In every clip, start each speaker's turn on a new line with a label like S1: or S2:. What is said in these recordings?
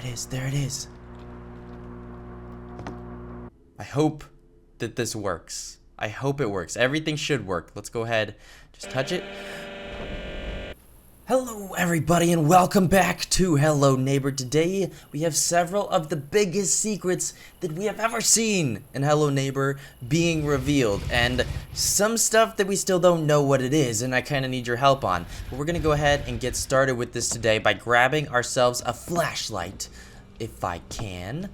S1: There it is. I hope that this works. I hope it works. Everything should work. Let's go ahead, just touch it. Hello everybody and welcome back to Hello Neighbor. Today we have several of the biggest secrets that we have ever seen in Hello Neighbor being revealed, and some stuff that we still don't know what it is and I kind of need your help on. But we're gonna go ahead and get started with this today by grabbing ourselves a flashlight. If I can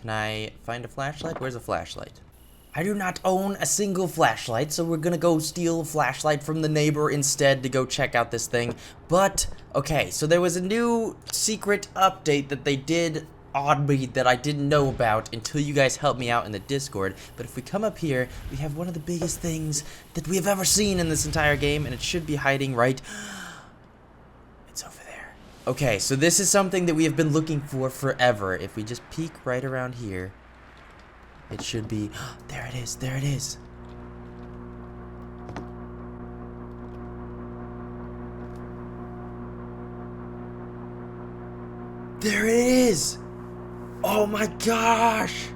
S1: I find a flashlight? Where's a flashlight? I do not own a single flashlight, so we're gonna go steal a flashlight from the neighbor instead to go check out this thing. But, okay, so there was a new secret update that they did on me that I didn't know about until you guys helped me out in the Discord. But if we come up here, we have one of the biggest things that we have ever seen in this entire game, and it should be hiding right... It's over there. Okay, so this is something that we have been looking for forever. If we just peek right around here... It should be... There it is. There it is. There it is. Oh my gosh.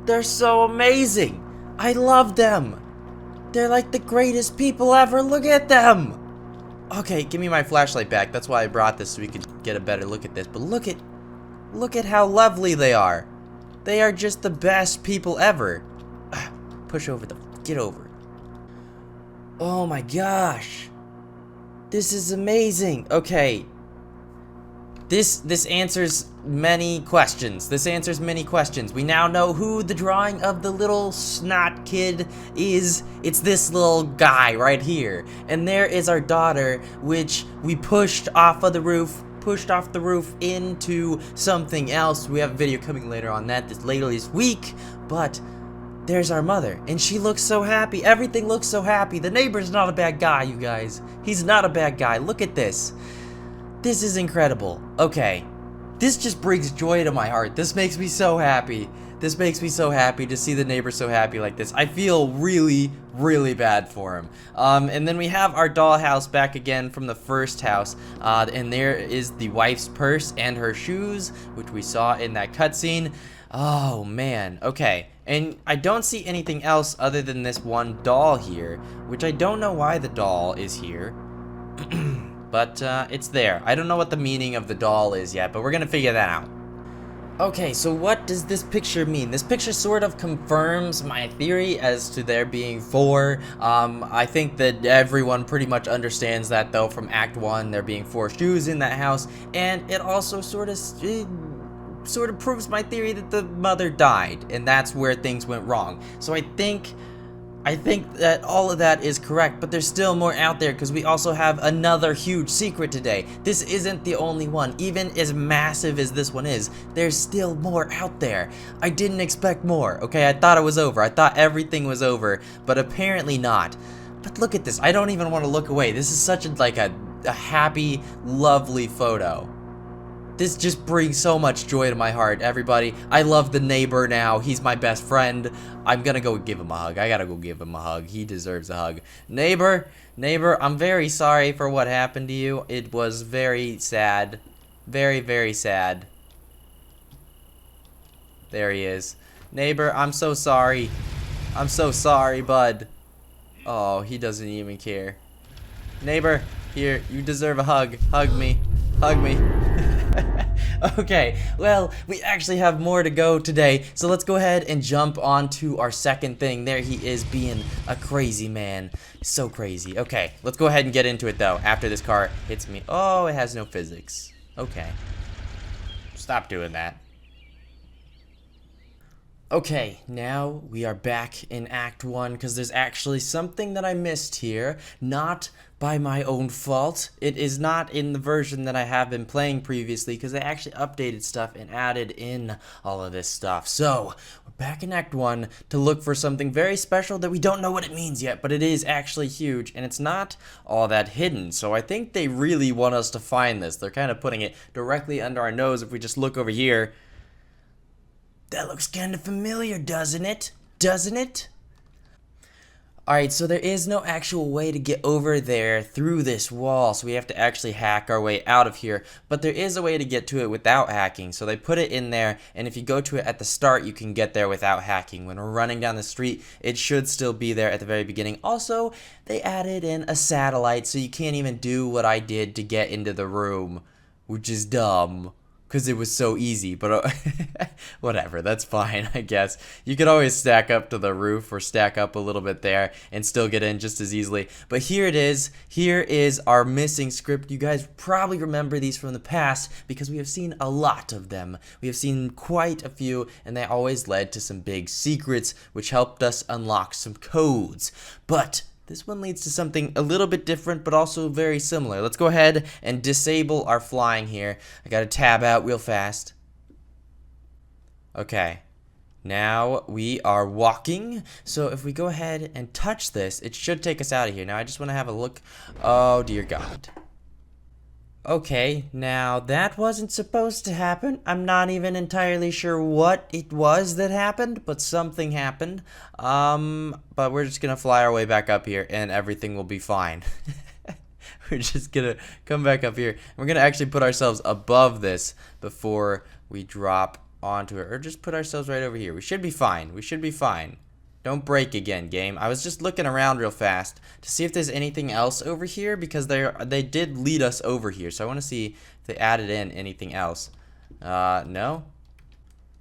S1: They're so amazing. I love them. They're like the greatest people ever. Look at them. Okay, give me my flashlight back. That's why I brought this, so we could get a better look at this. But look at how lovely they are. They are just the best people ever. Push over get over. Oh my gosh. This is amazing. Okay. This answers many questions. This answers many questions. We now know who the drawing of the little snot kid is. It's this little guy right here. And there is our daughter, which we pushed off of the roof. Pushed off the roof into something else. We have a video coming later on that later this week, but there's our mother, and she looks so happy. Everything looks so happy. The neighbor's not a bad guy, you guys. He's not a bad guy. Look at this. This is incredible. Okay, this just brings joy to my heart. This makes me so happy. This makes me so happy to see the neighbor so happy like this. I feel really, really bad for him. And then we have our dollhouse back again from the first house. And there is the wife's purse and her shoes, which we saw in that cutscene. Oh, man. Okay. And I don't see anything else other than this one doll here, which I don't know why the doll is here. But it's there. I don't know what the meaning of the doll is yet, but we're gonna figure that out. Okay, so what does this picture mean? This picture sort of confirms my theory as to there being 4. I think that everyone pretty much understands that, though, from Act 1, there being 4 shoes in that house, and it also sort of proves my theory that the mother died, and that's where things went wrong. So I think that all of that is correct, but there's still more out there because we also have another huge secret today. This isn't the only one. Even as massive as this one is, there's still more out there. I didn't expect more, okay? I thought it was over. I thought everything was over, but apparently not. But look at this. I don't even want to look away. This is such a happy, lovely photo. This just brings so much joy to my heart, everybody. I love the neighbor now. He's my best friend. I'm gonna go give him a hug. I gotta go give him a hug. He deserves a hug. Neighbor, I'm very sorry for what happened to you. It was very sad. Very, very sad. There he is. Neighbor, I'm so sorry. I'm so sorry, bud. Oh, he doesn't even care. Neighbor, here, you deserve a hug. Hug me. Hug me. Okay, well, we actually have more to go today, so let's go ahead and jump on to our second thing. There he is, being a crazy man. So crazy. Okay, let's go ahead and get into it, though, after this car hits me. Oh, it has no physics. Okay. Stop doing that. Okay, now we are back in Act 1 because there's actually something that I missed here, not by my own fault. It is not in the version that I have been playing previously because they actually updated stuff and added in all of this stuff. So, we're back in Act 1 to look for something very special that we don't know what it means yet, but it is actually huge and it's not all that hidden. So I think they really want us to find this. They're kind of putting it directly under our nose if we just look over here. That looks kind of familiar, doesn't it? Doesn't it? Alright, so there is no actual way to get over there through this wall, so we have to actually hack our way out of here, but there is a way to get to it without hacking, so they put it in there, and if you go to it at the start, you can get there without hacking. When we're running down the street, it should still be there at the very beginning. Also, they added in a satellite, so you can't even do what I did to get into the room, which is dumb. Because it was so easy, but whatever, that's fine, I guess. You could always stack up to the roof or stack up a little bit there and still get in just as easily. But here it is. Here is our missing script. You guys probably remember these from the past because we have seen a lot of them. We have seen quite a few, and they always led to some big secrets, which helped us unlock some codes. But this one leads to something a little bit different, but also very similar. Let's go ahead and disable our flying here. I gotta tab out real fast. Okay. Now we are walking. So if we go ahead and touch this, it should take us out of here. Now I just want to have a look. Oh, dear God. Okay, now that wasn't supposed to happen. I'm not even entirely sure what it was that happened, but something happened. But we're just gonna fly our way back up here and everything will be fine. We're just gonna come back up here. We're gonna actually put ourselves above this before we drop onto it, or just put ourselves right over here. We should be fine. We should be fine. Don't break again, game. I was just looking around real fast to see if there's anything else over here because they did lead us over here. So I want to see if they added in anything else. No?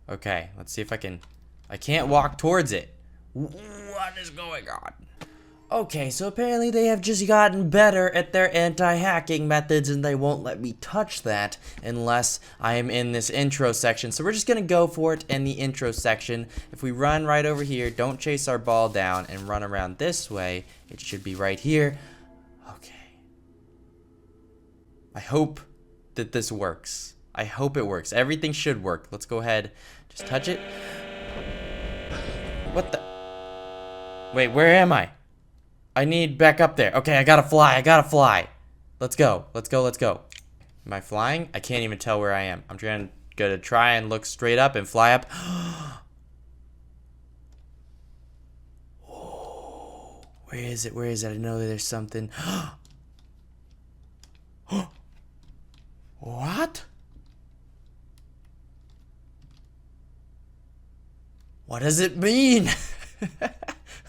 S1: Okay, let's see if I can't walk towards it. What is going on? Okay, so apparently they have just gotten better at their anti-hacking methods and they won't let me touch that unless I am in this intro section. So we're just going to go for it in the intro section. If we run right over here, don't chase our ball down and run around this way, it should be right here. Okay. I hope that this works. I hope it works. Everything should work. Let's go ahead. Just touch it. What the? Wait, where am I? I need back up there. Okay, I gotta fly. I gotta fly. Let's go. Let's go. Let's go. Am I flying? I can't even tell where I am. I'm gonna try and look straight up and fly up. Oh, where is it? Where is it? I know there's something. What? What does it mean?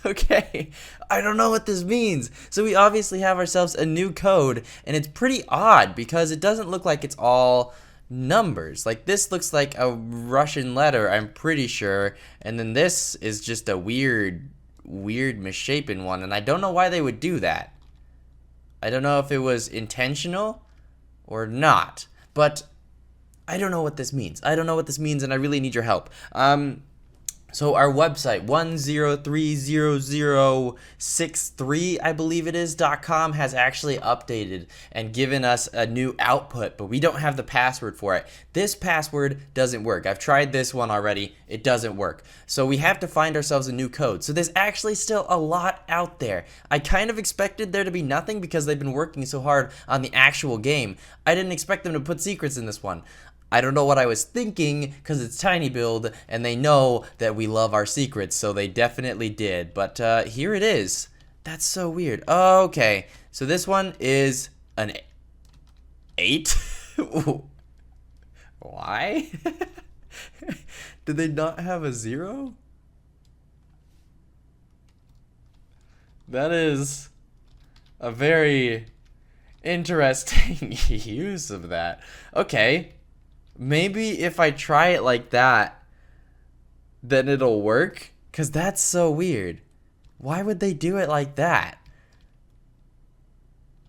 S1: Okay, I don't know what this means. So we obviously have ourselves a new code, and it's pretty odd because it doesn't look like it's all numbers. Like this looks like a Russian letter, I'm pretty sure, and then this is just a weird misshapen one, and I don't know why they would do that. I don't know if it was intentional or not, but I don't know what this means. I don't know what this means, and I really need your help. So our website, 1030063, I believe it is, .com, has actually updated and given us a new output, but we don't have the password for it. This password doesn't work. I've tried this one already. It doesn't work. So we have to find ourselves a new code. So there's actually still a lot out there. I kind of expected there to be nothing because they've been working so hard on the actual game. I didn't expect them to put secrets in this one. I don't know what I was thinking because it's Tiny Build and they know that we love our secrets, so they definitely did. But here it is. That's so weird. Okay, so this one is an 8. Why? Did they not have a 0? That is a very interesting use of that. Okay. Maybe if I try it like that, then it'll work? Because that's so weird. Why would they do it like that?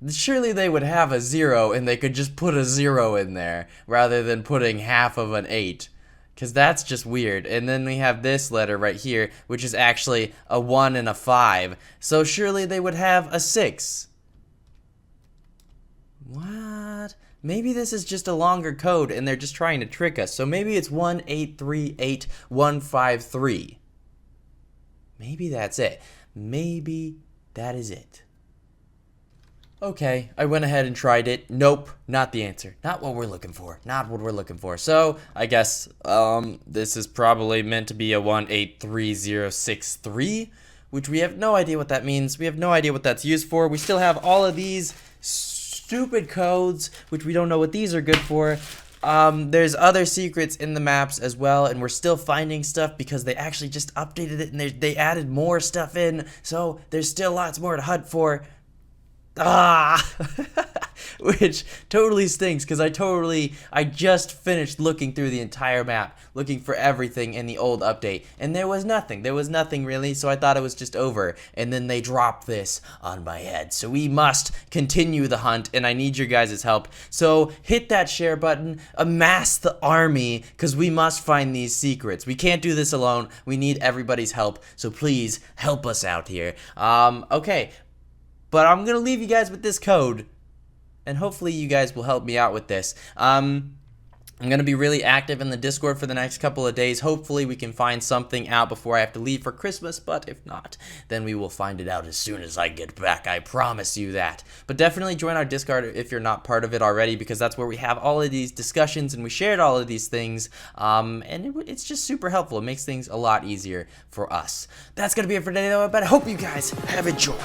S1: Surely they would have a 0 and they could just put a 0 in there rather than putting half of an 8. Because that's just weird. And then we have this letter right here, which is actually a 1 and a 5. So surely they would have a 6. What? Maybe this is just a longer code and they're just trying to trick us. So maybe it's 1838153. Maybe that's it. Maybe that is it. Okay, I went ahead and tried it. Nope, not the answer. Not what we're looking for. Not what we're looking for. So, I guess this is probably meant to be a 183063, which we have no idea what that means. We have no idea what that's used for. We still have all of these stupid codes, which we don't know what these are good for. There's other secrets in the maps as well, and we're still finding stuff because they actually just updated it and they added more stuff in, so there's still lots more to hunt for. Which totally stinks because I just finished looking through the entire map, looking for everything in the old update, and there was nothing really, so I thought it was just over, and then they dropped this on my head. So we must continue the hunt, and I need your guys' help. So hit that share button, amass the army, because we must find these secrets. We can't do this alone. We need everybody's help, so please help us out here. Okay. But I'm going to leave you guys with this code, and hopefully you guys will help me out with this. I'm going to be really active in the Discord for the next couple of days. Hopefully we can find something out before I have to leave for Christmas, but if not, then we will find it out as soon as I get back. I promise you that. But definitely join our Discord if you're not part of it already, because that's where we have all of these discussions and we shared all of these things, and it's just super helpful. It makes things a lot easier for us. That's going to be it for today, though, but I hope you guys have enjoyed.